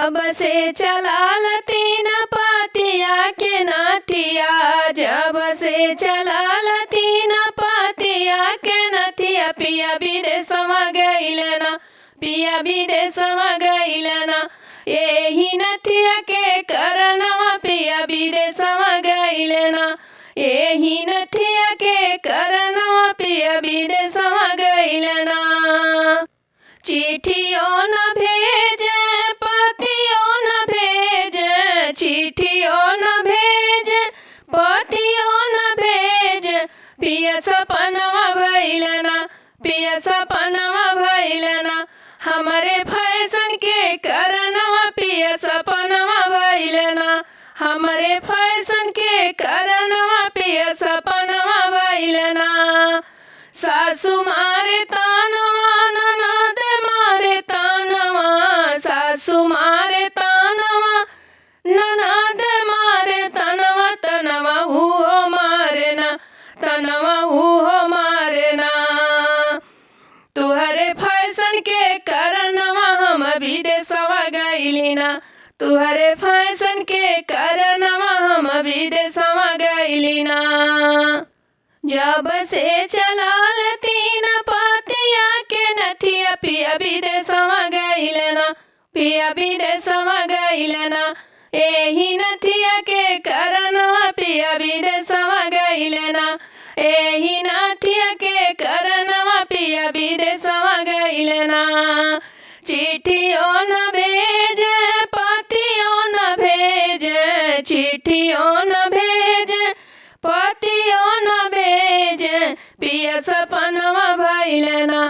अब से चलाल तीन पातिया के नथिया, जब से चलाल तीन पातिया के नथिया, पिया विदेशवा गइल ना, पिया विदेशवा गइल ना, एही नथिया के करनवा पिया विदेशवा गइल ना, एही नथिया के करनवा पिया विदेशवा गइल ना। चिट्ठियों न भेजे पतियों न भेजे, चिट्ठियों न भेजे पतियों न भेजे, पिया सपनवा भइल ना, पिया सपनवा भइल ना, हमरे फैशन के करनवा पिया सपनवा भइल ना, हमरे फैशन के करनवा पिया सपनवा भइल ना। सासु मारे तानवा ननद मारे तानवा, सासु मारे तानवा ननद मारे तनवा, तनवा उहो मारे ना, तनवा उहो मारे ना। तुहरे फैशन के करनवा हम विदेशवा गइली ना, तुहरे फैशन के करनवा हम विदेशवा गइली ना। जब से चलाल तीन पातिया के नथिया, पिया विदेशवा गइल ना, पिया विदेशवा गइल ना, एही नथिया के करनवा पिया विदेशवा गइल ना, एही नथिया के करनवा पिया विदेशवा गइल ना। चिट्ठियों न भेजे पतियों न भेजे, चिट्ठियों न भेजे पतियों न भेजे, पिया सपनवा भइल ना,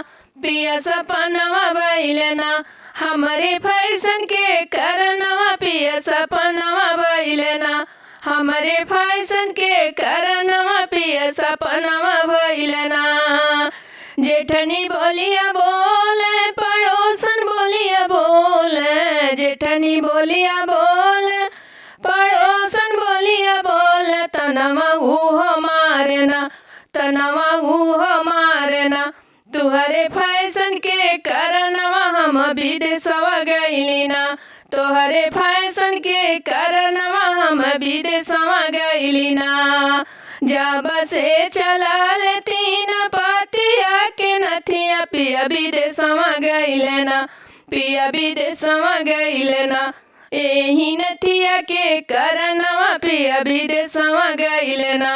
पिया सपनवा भइल ना, हमरे फैशन के करनवा पिया सपनवा भइल ना, हमरे फैशन के करनवा पिया सपनवा भइल ना। जेठनी बोलिया बोले पड़ोसन बोलिया बोले, जेठनी बोलिया बोले पड़ोसन बोलिया बोले, तनवा उहो मारे ना, तनवा उहो मारे ना। तुहरे फैशन के करनवा हम विदेशवा गइली ना, तोहरे फैशन के करनवा हम विदेशवा गइली ना। जब से चलाल तीन पातिया के नथिया, पिया विदेशवा गइल ना, पिया विदेशवा गइल ना, एही नथिया के करनवा पिया विदेशवा गइल ना।